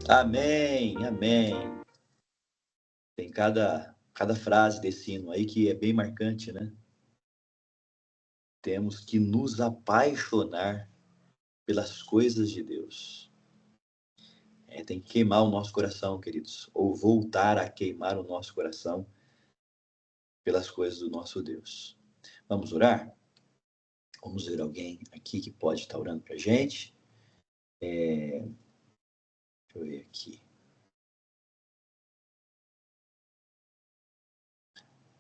Amém, amém. Tem cada frase desse hino aí que é bem marcante, né? Temos que nos apaixonar pelas coisas de Deus. Tem que queimar o nosso coração, queridos, ou voltar a queimar o nosso coração pelas coisas do nosso Deus. Vamos orar? Vamos ver alguém aqui que pode estar orando para a gente. Deixa eu ver aqui.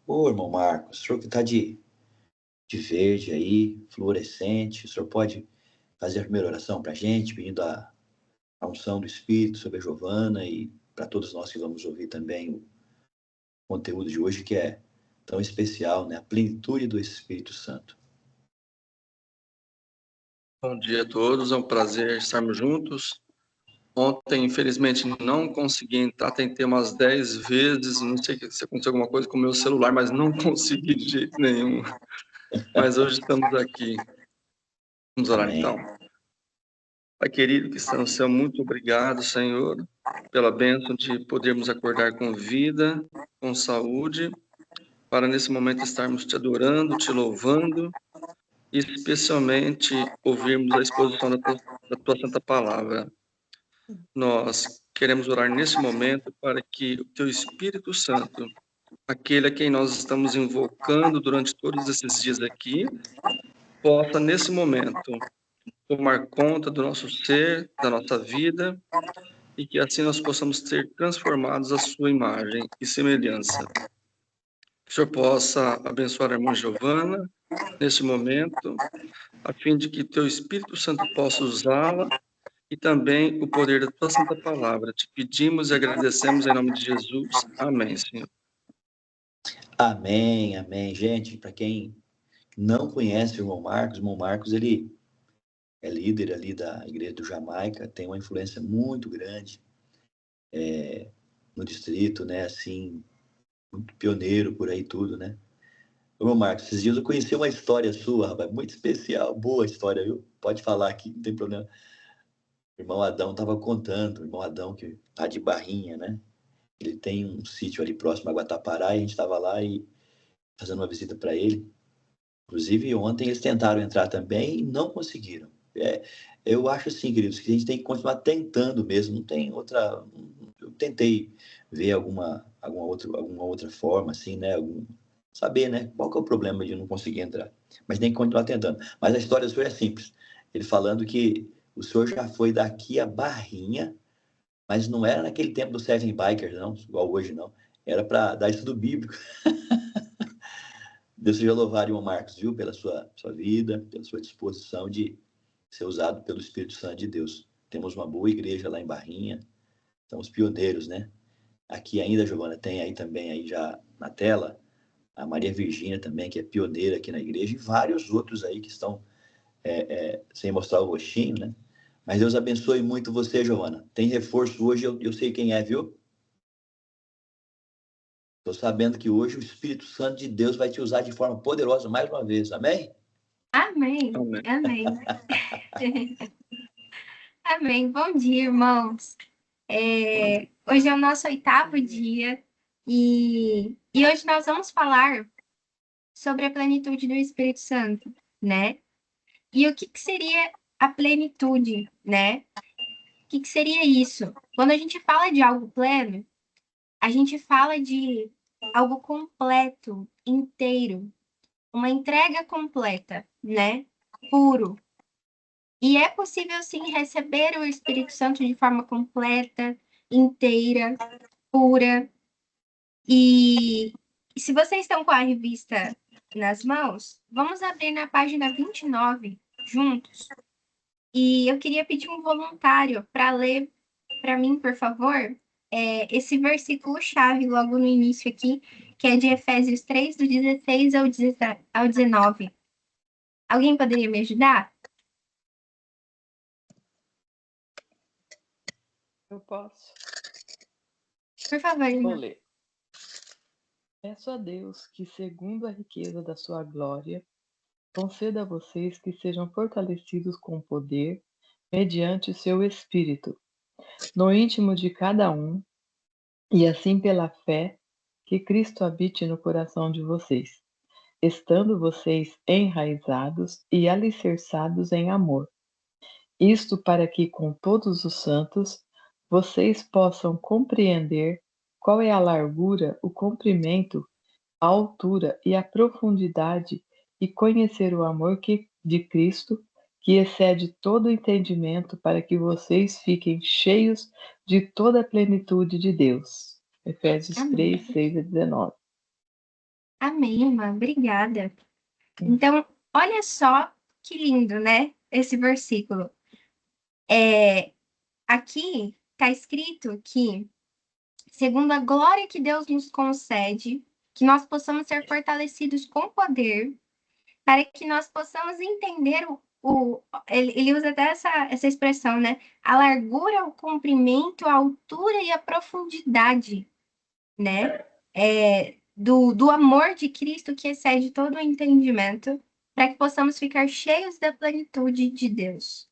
Ô, irmão Marcos, o senhor que está de verde aí, fluorescente, o senhor pode fazer a primeira oração para a gente, pedindo a unção do Espírito sobre a Giovana e para todos nós que vamos ouvir também o conteúdo de hoje, que é tão especial, né? A plenitude do Espírito Santo. Bom dia a todos, é um prazer estarmos juntos. Ontem, infelizmente, não consegui entrar, tentei umas 10 vezes, não sei se aconteceu alguma coisa com o meu celular, mas não consegui de jeito nenhum. Mas hoje estamos aqui. Vamos orar Amém. então. Pai querido que está no céu, muito obrigado, Senhor, pela bênção de podermos acordar com vida, com saúde, para nesse momento estarmos te adorando, te louvando, e especialmente ouvirmos a exposição da tua santa palavra. Nós queremos orar nesse momento para que o teu Espírito Santo, aquele a quem nós estamos invocando durante todos esses dias aqui, possa nesse momento tomar conta do nosso ser, da nossa vida, e que assim nós possamos ser transformados à sua imagem e semelhança. Que o Senhor possa abençoar a irmã Giovana nesse momento, a fim de que teu Espírito Santo possa usá-la e também o poder da tua santa palavra. Te pedimos e agradecemos em nome de Jesus. Amém, Senhor. Amém, amém. Gente, para quem não conhece o irmão Marcos, ele é líder ali da Igreja do Jamaica, tem uma influência muito grande no distrito, né? Assim, muito pioneiro por aí tudo, né? Ô, Marcos, esses dias eu conheci uma história sua, rapaz, muito especial, boa história, viu? Pode falar aqui, não tem problema. O irmão Adão estava contando, o irmão Adão que tá de Barrinha, né? Ele tem um sítio ali próximo a Guatapará e a gente estava lá e fazendo uma visita para ele. Inclusive, ontem eles tentaram entrar também e não conseguiram. Eu acho assim, queridos, que a gente tem que continuar tentando mesmo, não tem outra. Eu tentei ver alguma outra forma, assim, né? Saber, né? Qual que é o problema de não conseguir entrar. Mas tem que continuar tentando. Mas a história do senhor é simples. Ele falando que o senhor já foi daqui a Barrinha, mas não era naquele tempo do Seven Bikers, não, igual hoje, não. Era para dar estudo bíblico. Deus seja louvado, irmão Marcos, viu, pela sua vida, pela sua disposição de ser usado pelo Espírito Santo de Deus. Temos uma boa igreja lá em Barrinha, somos pioneiros, né? Aqui ainda, Giovana, tem aí também, aí já na tela, a Maria Virgínia também, que é pioneira aqui na igreja, e vários outros aí que estão sem mostrar o rostinho, né? Mas Deus abençoe muito você, Giovana. Tem reforço hoje, eu sei quem é, viu? Estou sabendo que hoje o Espírito Santo de Deus vai te usar de forma poderosa mais uma vez, amém? Amém, Amém. amém. Amém. Bom dia, irmãos. Hoje é o nosso 8º dia e hoje nós vamos falar sobre a plenitude do Espírito Santo, né? E o que seria a plenitude, né? O que seria isso? Quando a gente fala de algo pleno, a gente fala de algo completo, inteiro, uma entrega completa, né? Puro. E é possível, sim, receber o Espírito Santo de forma completa, inteira, pura. E se vocês estão com a revista nas mãos, vamos abrir na página 29 juntos. E eu queria pedir um voluntário para ler para mim, por favor, esse versículo-chave logo no início aqui, que é de Efésios 3, do 16 ao 19. Alguém poderia me ajudar? Eu posso. Por favor, Vou irmã. ler. Peço a Deus que, segundo a riqueza da sua glória, conceda a vocês que sejam fortalecidos com poder, mediante seu Espírito, no íntimo de cada um, e assim pela fé, que Cristo habite no coração de vocês, estando vocês enraizados e alicerçados em amor. Isto para que, com todos os santos, vocês possam compreender qual é a largura, o comprimento, a altura e a profundidade, e conhecer o amor de Cristo, que excede todo entendimento, para que vocês fiquem cheios de toda a plenitude de Deus. Efésios Amém. 3, 6 a 19. Amém, irmã. Obrigada. Então, olha só que lindo, né? Esse versículo. Aqui está escrito que, segundo a glória que Deus nos concede, que nós possamos ser fortalecidos com poder, para que nós possamos entender ele usa até essa expressão, né? A largura, o comprimento, a altura e a profundidade, né? Do amor de Cristo que excede todo o entendimento, para que possamos ficar cheios da plenitude de Deus.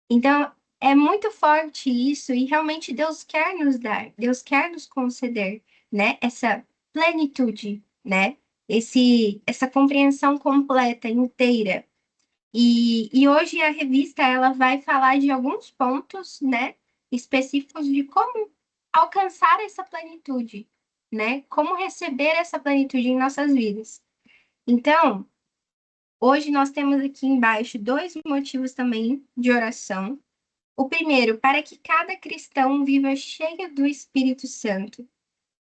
Então, é muito forte isso, e realmente Deus quer nos dar, Deus quer nos conceder, né? Essa plenitude, né? Essa compreensão completa, inteira. E hoje a revista ela vai falar de alguns pontos, né, específicos de como alcançar essa plenitude, né? Como receber essa plenitude em nossas vidas. Então, hoje nós temos aqui embaixo 2 motivos também de oração. O primeiro, para que cada cristão viva cheio do Espírito Santo.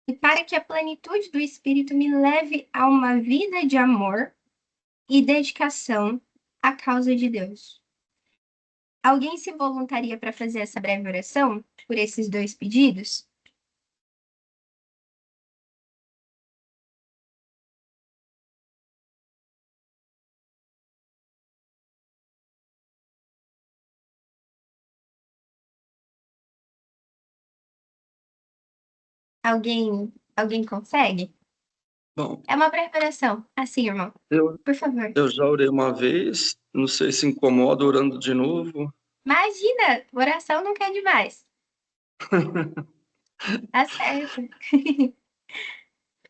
E para que a plenitude do Espírito me leve a uma vida de amor e dedicação à causa de Deus. Alguém se voluntaria para fazer essa breve oração por esses 2 pedidos? Alguém consegue? Bom, É uma breve oração. Assim, irmão. eu, Por favor. eu já orei uma vez, não sei se incomoda orando de novo. Imagina, oração não quer demais. Tá certo.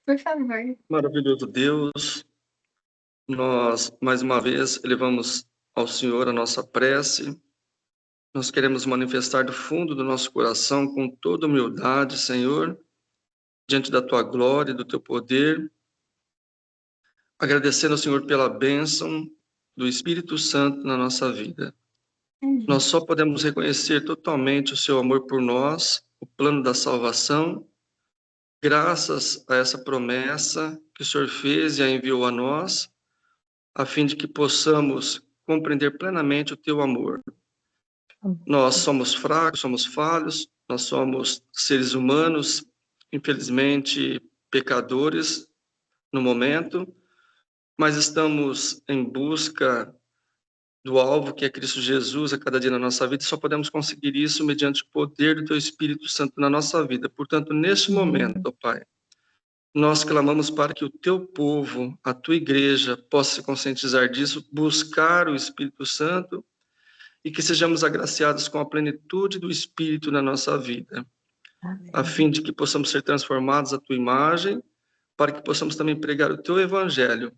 Por favor. Maravilhoso Deus, nós mais uma vez elevamos ao Senhor a nossa prece. Nós queremos manifestar do fundo do nosso coração, com toda humildade, Senhor, diante da tua glória e do teu poder, agradecendo ao Senhor pela bênção do Espírito Santo na nossa vida. Nós só podemos reconhecer totalmente o seu amor por nós, o plano da salvação, graças a essa promessa que o Senhor fez e a enviou a nós, a fim de que possamos compreender plenamente o teu amor. Nós somos fracos, somos falhos, nós somos seres humanos, infelizmente pecadores no momento, mas estamos em busca do alvo que é Cristo Jesus a cada dia na nossa vida, e só podemos conseguir isso mediante o poder do Teu Espírito Santo na nossa vida. Portanto, neste momento, ó Pai, nós clamamos para que o Teu povo, a Tua igreja, possa se conscientizar disso, buscar o Espírito Santo e que sejamos agraciados com a plenitude do Espírito na nossa vida, a fim de que possamos ser transformados à Tua imagem, para que possamos também pregar o Teu Evangelho,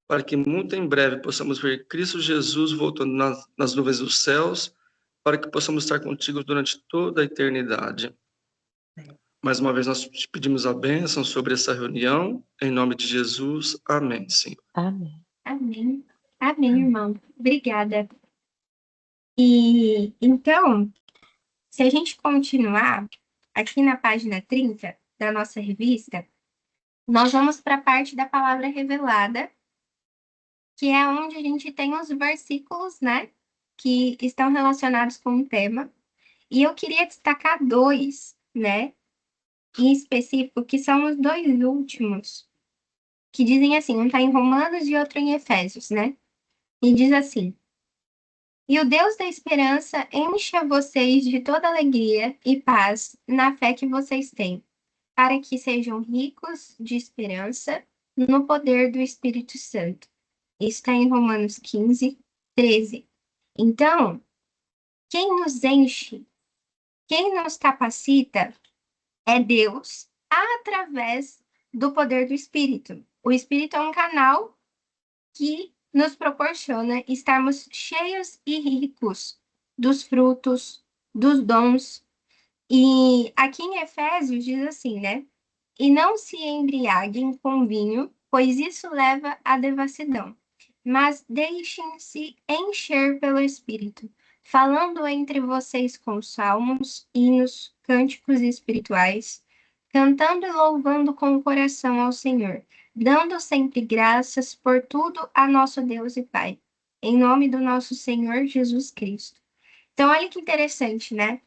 para que muito em breve possamos ver Cristo Jesus voltando nas nuvens dos céus, para que possamos estar contigo durante toda a eternidade. Mais uma vez nós te pedimos a bênção sobre essa reunião, em nome de Jesus. Amém, Senhor. Amém. Amém. Amém, irmão. Obrigada. E então, se a gente continuar aqui na página 30 da nossa revista, nós vamos para a parte da palavra revelada, que é onde a gente tem os versículos, né, que estão relacionados com o tema. E eu queria destacar 2, né, em específico, que são os 2 últimos, que dizem assim, um está em Romanos e outro em Efésios, né? E diz assim: E o Deus da esperança encha vocês de toda alegria e paz na fé que vocês têm, para que sejam ricos de esperança no poder do Espírito Santo. Isso está em Romanos 15, 13. Então, quem nos enche Quem nos capacita é Deus através do poder do Espírito. O Espírito é um canal que nos proporciona estarmos cheios e ricos dos frutos, dos dons. E aqui em Efésios diz assim, né? E não se embriaguem com vinho, pois isso leva à devassidão. Mas deixem-se encher pelo Espírito, falando entre vocês com salmos, hinos, cânticos espirituais, cantando e louvando com o coração ao Senhor, dando sempre graças por tudo a nosso Deus e Pai, em nome do nosso Senhor Jesus Cristo. Então, olha que interessante, né?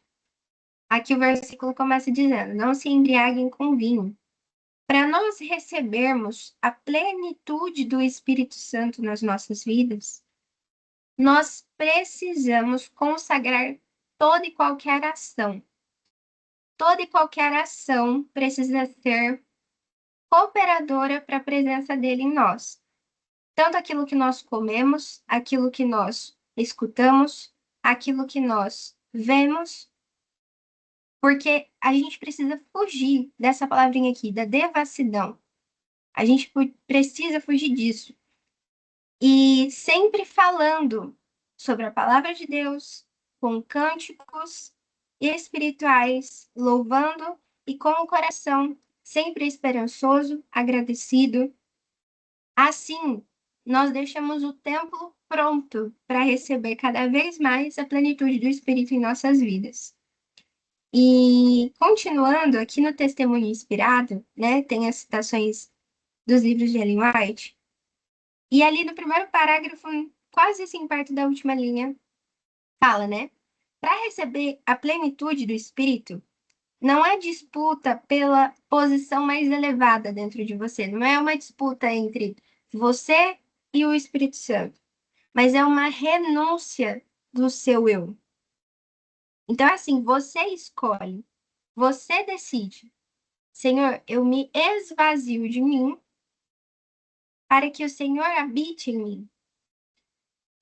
Aqui o versículo começa dizendo: não se embriaguem com vinho. Para nós recebermos a plenitude do Espírito Santo nas nossas vidas, nós precisamos consagrar toda e qualquer ação. Toda e qualquer ação precisa ser cooperadora para a presença dele em nós. Tanto aquilo que nós comemos, aquilo que nós escutamos, aquilo que nós vemos, porque a gente precisa fugir dessa palavrinha aqui, da devassidão. A gente precisa fugir disso. E sempre falando sobre a palavra de Deus, com cânticos espirituais, louvando e com o coração sempre esperançoso, agradecido. Assim, nós deixamos o templo pronto para receber cada vez mais a plenitude do Espírito em nossas vidas. E continuando aqui no Testemunho Inspirado, né, tem as citações dos livros de Ellen White, e ali no primeiro parágrafo, quase assim perto da última linha, fala, né, para receber a plenitude do Espírito, não é disputa pela posição mais elevada dentro de você, não é uma disputa entre você e o Espírito Santo, mas é uma renúncia do seu eu. Então, assim, você escolhe, você decide. Senhor, eu me esvazio de mim para que o Senhor habite em mim.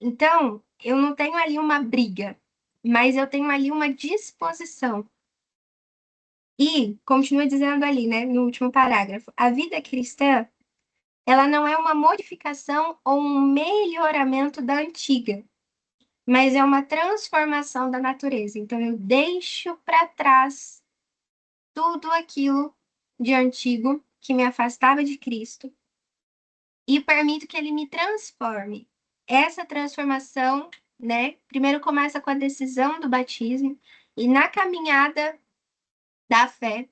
Então, eu não tenho ali uma briga, mas eu tenho ali uma disposição. E, continua dizendo ali, né, no último parágrafo, a vida cristã, ela não é uma modificação ou um melhoramento da antiga, mas é uma transformação da natureza. Então, eu deixo para trás tudo aquilo de antigo que me afastava de Cristo e permito que ele me transforme. Essa transformação, né, primeiro começa com a decisão do batismo e na caminhada da fé,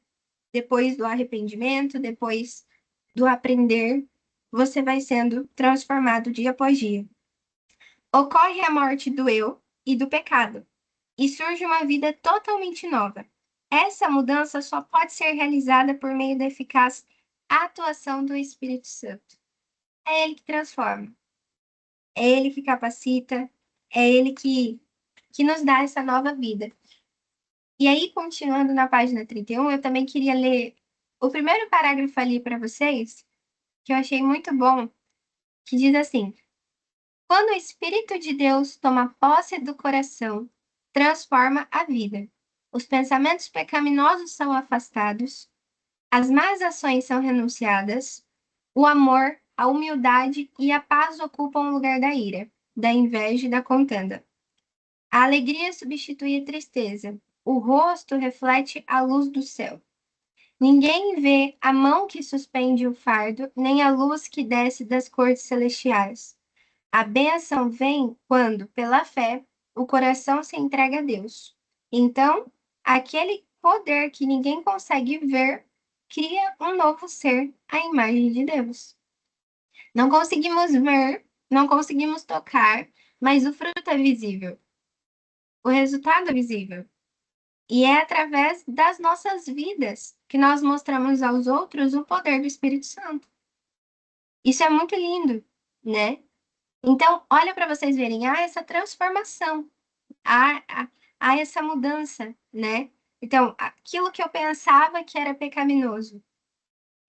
depois do arrependimento, depois do aprender, você vai sendo transformado dia após dia. Ocorre a morte do eu e do pecado, e surge uma vida totalmente nova. Essa mudança só pode ser realizada por meio da eficaz atuação do Espírito Santo. É ele que transforma, é ele que capacita, é ele que nos dá essa nova vida. E aí, continuando na página 31, eu também queria ler o primeiro parágrafo ali para vocês, que eu achei muito bom, que diz assim: quando o Espírito de Deus toma posse do coração, transforma a vida. Os pensamentos pecaminosos são afastados, as más ações são renunciadas, o amor, a humildade e a paz ocupam o lugar da ira, da inveja e da contenda. A alegria substitui a tristeza, o rosto reflete a luz do céu. Ninguém vê a mão que suspende o fardo, nem a luz que desce das cortes celestiais. A bênção vem quando, pela fé, o coração se entrega a Deus. Então, aquele poder que ninguém consegue ver cria um novo ser, à imagem de Deus. Não conseguimos ver, não conseguimos tocar, mas o fruto é visível. O resultado é visível. E é através das nossas vidas que nós mostramos aos outros o poder do Espírito Santo. Isso é muito lindo, né? Então, olha para vocês verem, há essa transformação, há essa mudança, né? Então, aquilo que eu pensava que era pecaminoso,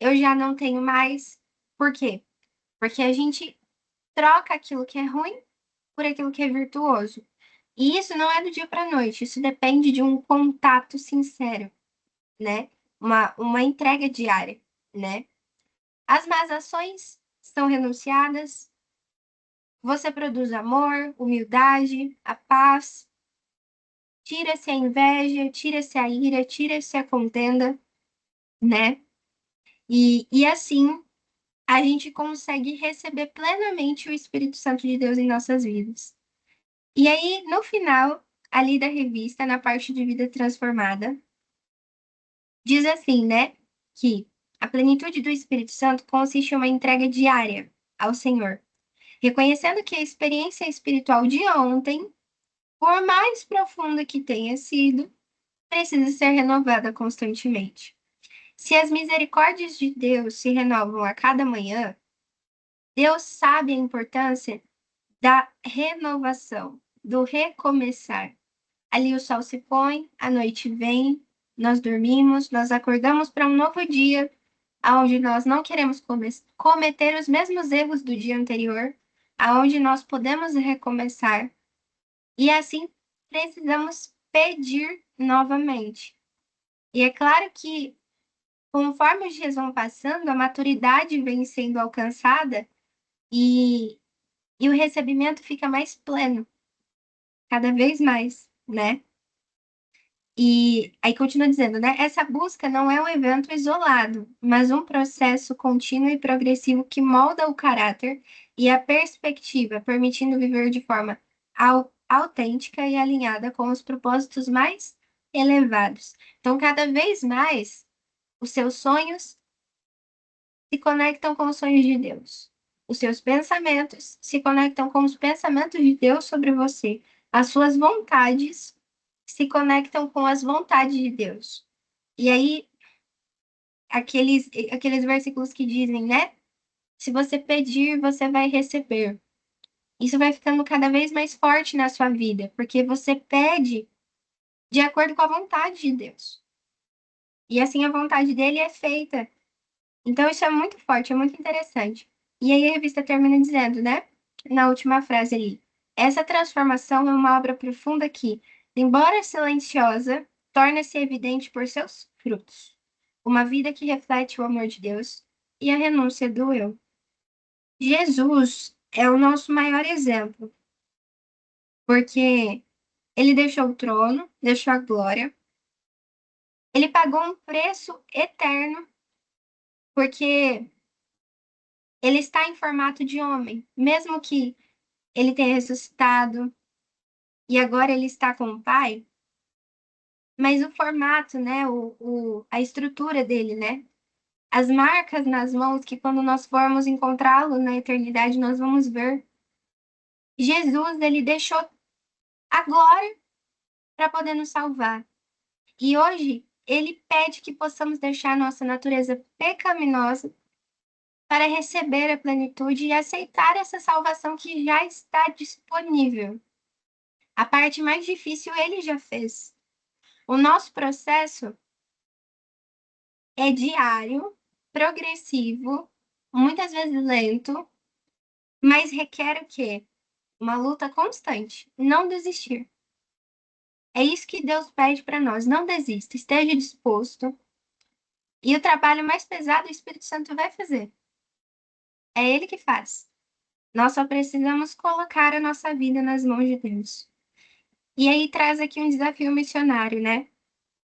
eu já não tenho mais. Por quê? Porque a gente troca aquilo que é ruim por aquilo que é virtuoso. E isso não é do dia para a noite, isso depende de um contato sincero, né? Uma entrega diária, né? As más ações são renunciadas, você produz amor, humildade, a paz, tira-se a inveja, tira-se a ira, tira-se a contenda, né? E assim a gente consegue receber plenamente o Espírito Santo de Deus em nossas vidas. E aí, no final, ali da revista, na parte de vida transformada, diz assim, né? Que a plenitude do Espírito Santo consiste em uma entrega diária ao Senhor, reconhecendo que a experiência espiritual de ontem, por mais profunda que tenha sido, precisa ser renovada constantemente. Se as misericórdias de Deus se renovam a cada manhã, Deus sabe a importância da renovação, do recomeçar. Ali o sol se põe, a noite vem, nós dormimos, nós acordamos para um novo dia, onde nós não queremos cometer os mesmos erros do dia anterior, aonde nós podemos recomeçar. E assim precisamos pedir novamente. E é claro que, conforme os dias vão passando, a maturidade vem sendo alcançada e o recebimento fica mais pleno, cada vez mais, né? E aí continua dizendo, né? Essa busca não é um evento isolado, mas um processo contínuo e progressivo que molda o caráter e a perspectiva, permitindo viver de forma autêntica e alinhada com os propósitos mais elevados. Então, cada vez mais, os seus sonhos se conectam com os sonhos de Deus. Os seus pensamentos se conectam com os pensamentos de Deus sobre você. As suas vontades se conectam com as vontades de Deus. E aí, aqueles versículos que dizem, né? Se você pedir, você vai receber. Isso vai ficando cada vez mais forte na sua vida, porque você pede de acordo com a vontade de Deus. E assim a vontade dele é feita. Então, isso é muito forte, é muito interessante. E aí a revista termina dizendo, né? Na última frase ali. Essa transformação é uma obra profunda que, embora silenciosa, torna-se evidente por seus frutos. Uma vida que reflete o amor de Deus e a renúncia do eu. Jesus é o nosso maior exemplo, porque ele deixou o trono, deixou a glória, ele pagou um preço eterno, porque ele está em formato de homem, mesmo que ele tenha ressuscitado e agora ele está com o Pai, mas o formato, né, a estrutura dele, né, as marcas nas mãos que quando nós formos encontrá-lo na eternidade nós vamos ver. Jesus, ele deixou a glória para poder nos salvar. E hoje ele pede que possamos deixar nossa natureza pecaminosa para receber a plenitude e aceitar essa salvação que já está disponível. A parte mais difícil ele já fez. O nosso processo é diário, progressivo, muitas vezes lento, mas requer o quê? Uma luta constante, não desistir. É isso que Deus pede para nós, não desista, esteja disposto. E o trabalho mais pesado o Espírito Santo vai fazer. É ele que faz. Nós só precisamos colocar a nossa vida nas mãos de Deus. E aí traz aqui um desafio missionário, né?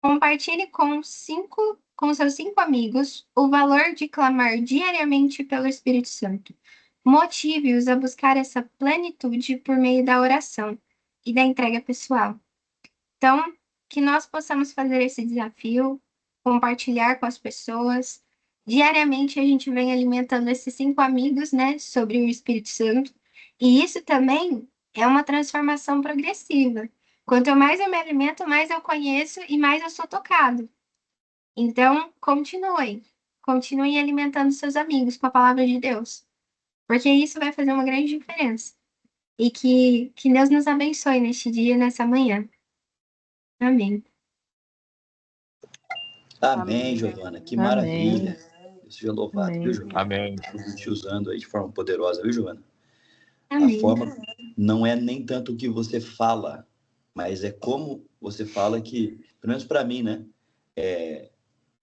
Compartilhe com seus 5 amigos o valor de clamar diariamente pelo Espírito Santo. Motive-os a buscar essa plenitude por meio da oração e da entrega pessoal. Então, que nós possamos fazer esse desafio, compartilhar com as pessoas. Diariamente a gente vem alimentando esses 5 amigos, né, sobre o Espírito Santo. E isso também é uma transformação progressiva. Quanto mais eu me alimento, mais eu conheço e mais eu sou tocado. Então, continuem alimentando seus amigos com a palavra de Deus, porque isso vai fazer uma grande diferença. E que Deus nos abençoe neste dia, nessa manhã. Amém. Amém, Giovana. Que Amém. maravilha. Deus seja louvado, Amém. viu, Giovana? Amém. Te usando aí de forma poderosa, viu, Giovana? Amém. A forma não é nem tanto o que você fala, mas é como você fala que, pelo menos para mim, né,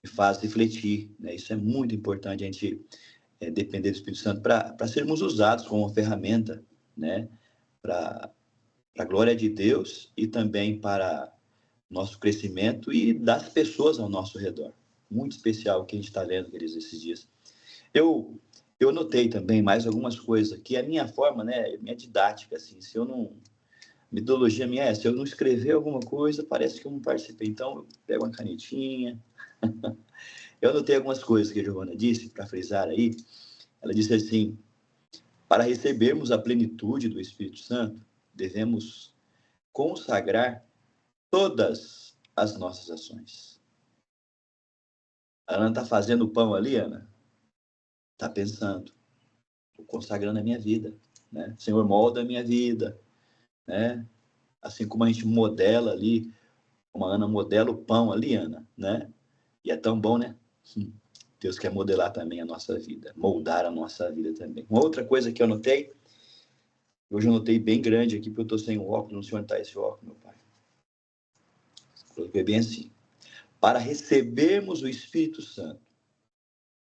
me faz refletir, né? Isso é muito importante, a gente depender do Espírito Santo para sermos usados como uma ferramenta, né, para a glória de Deus e também para nosso crescimento e das pessoas ao nosso redor. Muito especial o que a gente está lendo, queridos, esses dias. Eu notei também mais algumas coisas, que a minha forma, né, minha didática, assim, se eu não... Metodologia minha se eu não escrever alguma coisa, parece que eu não participei. Então, eu pego uma canetinha. Eu anotei algumas coisas que a Giovana disse, para frisar aí. Ela disse assim, para recebermos a plenitude do Espírito Santo, devemos consagrar todas as nossas ações. A Ana está fazendo o pão ali, Ana? Está pensando, estou consagrando a minha vida, né? Senhor, molda a minha vida, né? Assim como a gente modela ali, como a Ana modela o pão ali, Ana, né? E é tão bom, né? Deus quer modelar também a nossa vida, moldar a nossa vida também. Uma outra coisa que eu notei, hoje eu notei bem grande aqui, porque eu estou sem o óculos, não sei onde está esse óculos, meu pai. Coloquei bem assim. Para recebermos o Espírito Santo,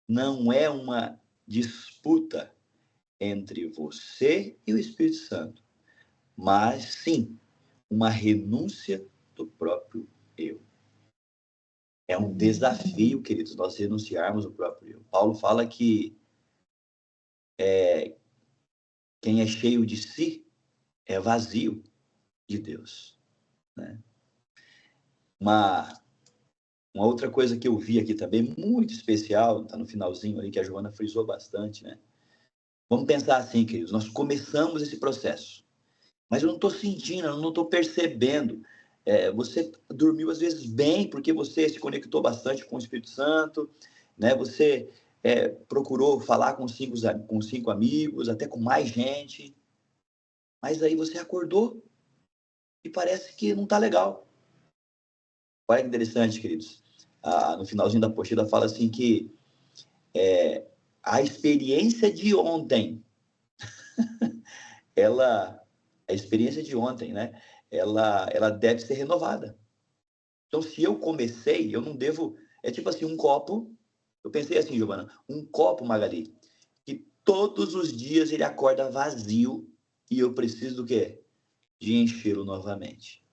não é uma disputa entre você e o Espírito Santo, mas sim uma renúncia do próprio eu. É um desafio, queridos, nós renunciarmos o próprio eu. Paulo fala que quem é cheio de si é vazio de Deus, né? Uma outra coisa que eu vi aqui também, muito especial, está no finalzinho ali, que a Joana frisou bastante, né? Vamos pensar assim, queridos, nós começamos esse processo, mas eu não estou sentindo, eu não estou percebendo. Você dormiu às vezes bem, porque você se conectou bastante com o Espírito Santo, né? Você procurou falar com cinco amigos, até com mais gente, mas aí você acordou e parece que não está legal. Olha que interessante, queridos. No finalzinho da apostila fala assim que a experiência de ontem, a experiência de ontem, né? Ela deve ser renovada. Então, se eu comecei, eu não devo... É tipo assim, um copo... Eu pensei assim, Giovana, um copo, Magali, que todos os dias ele acorda vazio e eu preciso do quê? De enchê-lo novamente.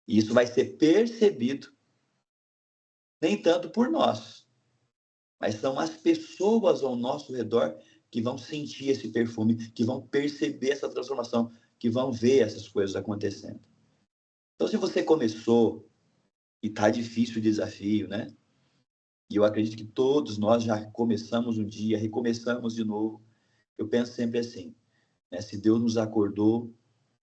E isso vai ser percebido nem tanto por nós, mas são as pessoas ao nosso redor que vão sentir esse perfume, que vão perceber essa transformação, que vão ver essas coisas acontecendo. Então, se você começou e está difícil o desafio, né? E eu acredito que todos nós já começamos um dia, recomeçamos de novo. Eu penso sempre assim, né? Se Deus nos acordou,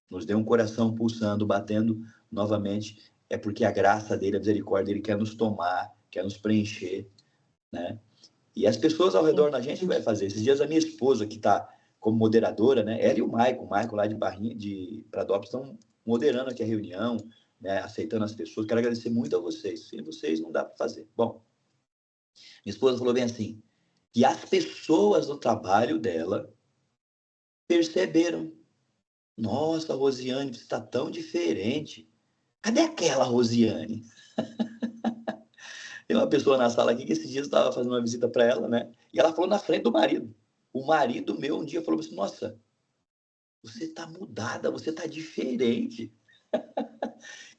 nos deu um coração pulsando, batendo novamente, é porque a graça dele, a misericórdia dele quer nos tomar, quer nos preencher, né? E as pessoas ao redor da gente vai fazer. Esses dias a minha esposa, que está como moderadora, né? Ela e o Maicon lá de Barrinha, de Pradópolis, estão moderando aqui a reunião, né? Aceitando as pessoas. Quero agradecer muito a vocês. Sem vocês não dá para fazer. Bom, minha esposa falou bem assim, que as pessoas do trabalho dela perceberam. Nossa, Rosiane, você está tão diferente. Cadê aquela Rosiane? Tem uma pessoa na sala aqui que esses dias estava fazendo uma visita para ela, né? E ela falou na frente do marido. O marido meu um dia falou assim, nossa, você está mudada, você está diferente.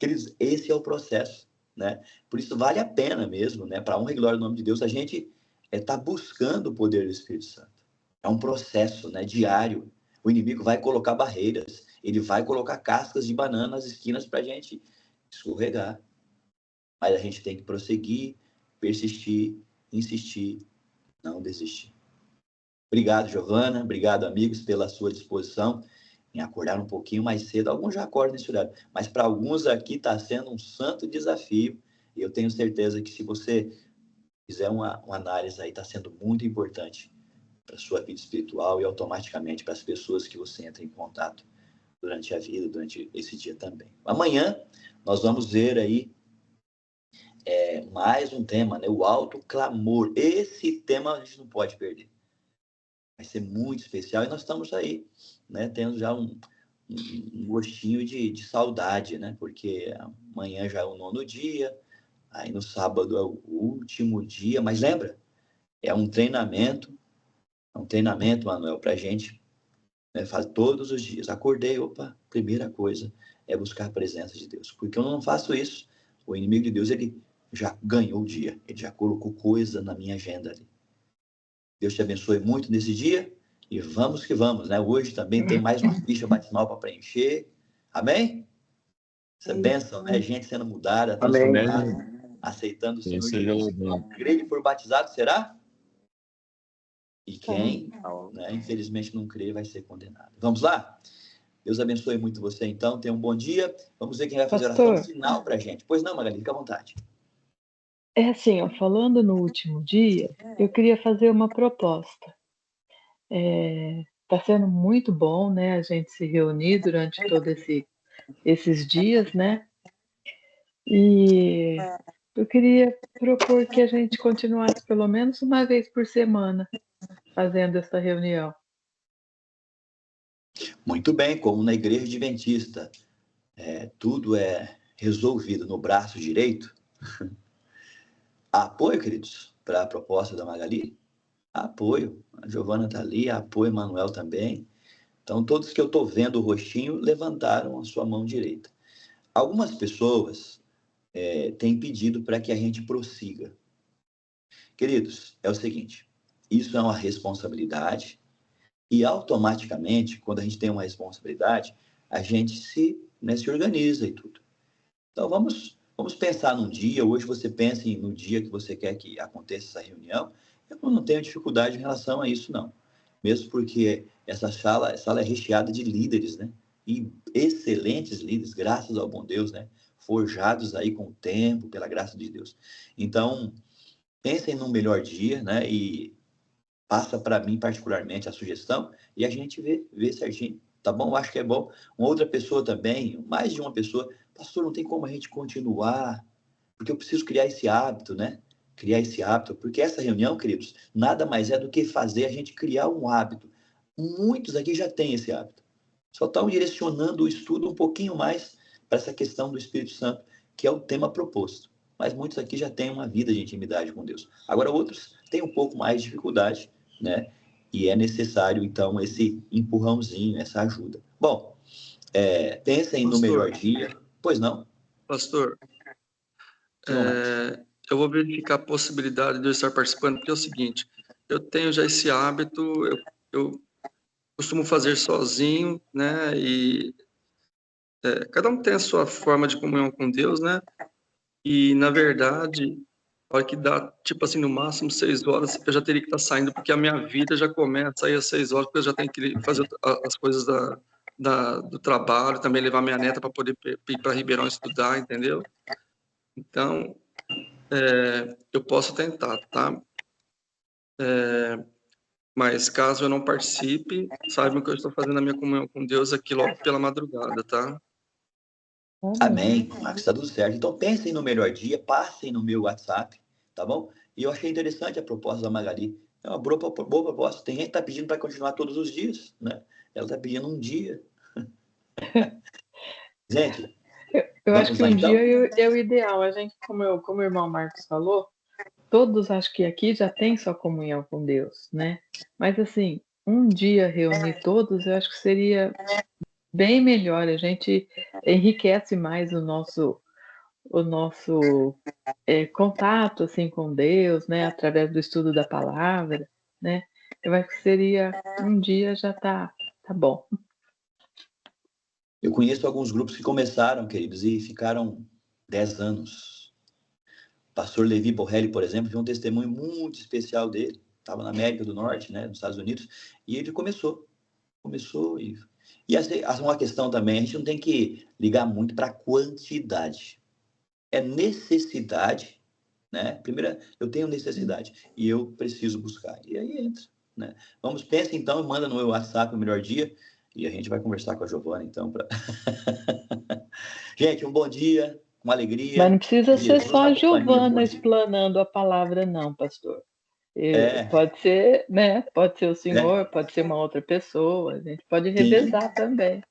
Queridos, esse é o processo, né? Por isso vale a pena mesmo, né? Para honra e glória do nome de Deus, a gente está buscando o poder do Espírito Santo. É um processo, né? Diário. O inimigo vai colocar barreiras, ele vai colocar cascas de banana nas esquinas para a gente escorregar. Mas a gente tem que prosseguir, persistir, insistir, não desistir. Obrigado, Giovana. Obrigado, amigos, pela sua disposição em acordar um pouquinho mais cedo. Alguns já acordam nesse horário, mas para alguns aqui está sendo um santo desafio. E eu tenho certeza que se você fizer uma análise aí, está sendo muito importante para a sua vida espiritual e automaticamente para as pessoas que você entra em contato durante a vida, durante esse dia também. Amanhã nós vamos ver aí mais um tema, né? O alto clamor. Esse tema a gente não pode perder. Vai ser muito especial e nós estamos aí, né? Tendo já um gostinho de saudade, né? Porque amanhã já é o 9º dia, aí no sábado é o último dia, mas lembra, é um treinamento, Manuel, para a gente, né, fazer todos os dias. Acordei, opa, primeira coisa é buscar a presença de Deus, porque eu não faço isso, o inimigo de Deus, ele já ganhou o dia, ele já colocou coisa na minha agenda ali. Deus te abençoe muito nesse dia e vamos que vamos, né? Hoje também tem mais uma ficha batismal para preencher. Amém? Essa bênção, né? Gente sendo mudada, transformada, aceitando o Senhor Jesus. Crê e for batizado, será? E quem, né, infelizmente não crê, vai ser condenado. Vamos lá? Deus abençoe muito você, então. Tenha um bom dia. Vamos ver quem vai fazer a oração final para a gente. Pois não, Magali, fica à vontade. É assim, ó, falando no último dia, eu queria fazer uma proposta. Está sendo muito bom, né, a gente se reunir durante todos esses dias, né? E eu queria propor que a gente continuasse pelo menos uma vez por semana fazendo essa reunião. Muito bem, como na igreja adventista, tudo é resolvido no braço direito. Apoio, queridos, para a proposta da Magali? Apoio. A Giovana está ali, apoio, Manuel também. Então, todos que eu estou vendo o rostinho levantaram a sua mão direita. Algumas pessoas têm pedido para que a gente prossiga. Queridos, é o seguinte, isso é uma responsabilidade e automaticamente, quando a gente tem uma responsabilidade, a gente se organiza e tudo. Então, vamos pensar num dia. Hoje você pensa no dia que você quer que aconteça essa reunião. Eu não tenho dificuldade em relação a isso, não. Mesmo porque essa sala é recheada de líderes, né? E excelentes líderes, graças ao bom Deus, né? Forjados aí com o tempo, pela graça de Deus. Então, pensem num melhor dia, né? E passa para mim particularmente a sugestão e a gente vê certinho, tá bom? Eu acho que é bom. Uma outra pessoa também, mais de uma pessoa, pastor, não tem como a gente continuar, porque eu preciso criar esse hábito, né? Criar esse hábito, porque essa reunião, queridos, nada mais é do que fazer a gente criar um hábito. Muitos aqui já têm esse hábito. Só estão direcionando o estudo um pouquinho mais para essa questão do Espírito Santo, que é o tema proposto. Mas muitos aqui já têm uma vida de intimidade com Deus. Agora, outros têm um pouco mais de dificuldade, né? E é necessário, então, esse empurrãozinho, essa ajuda. Bom, pensem no melhor dia. Pois não? Pastor, eu vou verificar a possibilidade de eu estar participando, porque é o seguinte, eu tenho já esse hábito, eu costumo fazer sozinho, né? E cada um tem a sua forma de comunhão com Deus, né? E, na verdade, a hora que dá, tipo assim, no máximo 6 horas, eu já teria que estar saindo, porque a minha vida já começa aí às 6 horas, porque eu já tenho que fazer as coisas do trabalho, também levar minha neta para poder ir para Ribeirão estudar, entendeu? Então, eu posso tentar, tá? Mas caso eu não participe, saibam que eu estou fazendo a minha comunhão com Deus aqui logo pela madrugada, tá? Amém. Marcos, está tudo certo. Então, pensem no melhor dia, passem no meu WhatsApp, tá bom? E eu achei interessante a proposta da Magali. É uma boa proposta. Tem gente que está pedindo para continuar todos os dias, né? Ela está pedindo um dia. Gente, Eu acho vamos que lá um então? dia é o ideal. A gente, como o irmão Marcos falou, todos acho que aqui já tem sua comunhão com Deus, né? Mas assim, um dia reunir todos, eu acho que seria bem melhor. A gente enriquece mais o nosso contato assim com Deus, né? Através do estudo da palavra, né? Eu acho que seria um dia já tá bom. Eu conheço alguns grupos que começaram, queridos, e ficaram 10 anos. O pastor Levi Borrelli, por exemplo, viu um testemunho muito especial dele. Estava na América do Norte, né, nos Estados Unidos, e ele começou e essa é uma questão também, a gente não tem que ligar muito para quantidade. É necessidade, né? Primeiro, eu tenho necessidade e eu preciso buscar. E aí entra, né? Pensa então, manda no meu WhatsApp o melhor dia e a gente vai conversar com a Giovana, então. Gente, um bom dia, uma alegria. Mas não precisa ser Jesus só na a companhia. Giovana explanando a palavra, não, pastor. É. Pode ser, né? Pode ser o senhor, pode ser uma outra pessoa. A gente pode revezar também.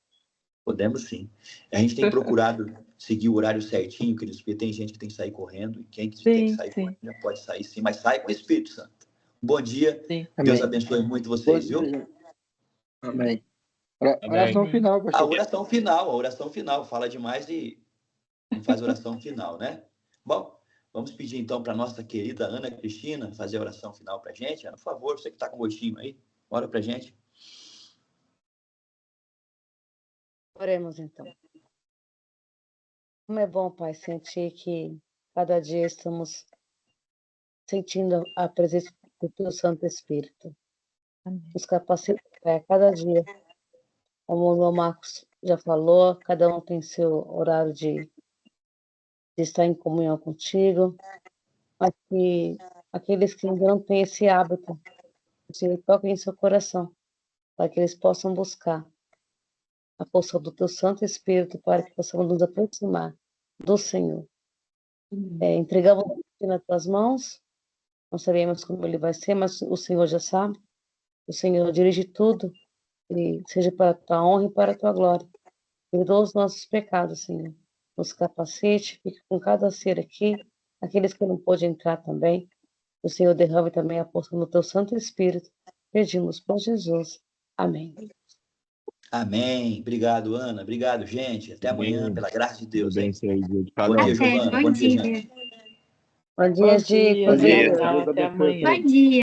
Podemos sim. A gente tem procurado seguir o horário certinho, queridos, porque tem gente que tem que sair correndo, e quem tem que sair correndo já pode sair sim, mas sai com o Espírito Santo. Bom dia, Sim. Deus Amém. abençoe muito vocês, viu? Amém. Amém. Oração final, A pastor. oração final, fala demais e não faz oração final, né? Bom, vamos pedir então para nossa querida Ana Cristina fazer a oração final para a gente. Ana, por favor, você que está com o gostinho aí, ora para a gente. Oremos então. Como é bom, Pai, sentir que cada dia estamos sentindo a presença do Teu Santo Espírito. Amém. Nos capacita, Pai, a cada dia. Como o irmão Marcos já falou, cada um tem seu horário de estar em comunhão contigo, mas que aqueles que ainda não têm esse hábito, o Senhor toque em seu coração, para que eles possam buscar a força do Teu Santo Espírito, para que possamos nos aproximar do Senhor. Entregamos nas Tuas mãos, não sabemos como ele vai ser, mas o Senhor já sabe. O Senhor dirige tudo, e seja para a Tua honra e para a Tua glória. Perdoa os nossos pecados, Senhor. Nos capacite, fique com cada ser aqui, aqueles que não pôde entrar também. O Senhor derrame também a porção do Teu Santo Espírito. Pedimos por Jesus. Amém. Amém. Obrigado, Ana. Obrigado, gente. Até amanhã, pela graça de Deus. Bem, Hein? de Bom cada dia, um. Giovana. Bom Bom dia, dia. gente. Bom dia, Bom Gi. dia, Com Bom dia. Deus. tchau, Deus até abençoe a amanhã. Bom dia.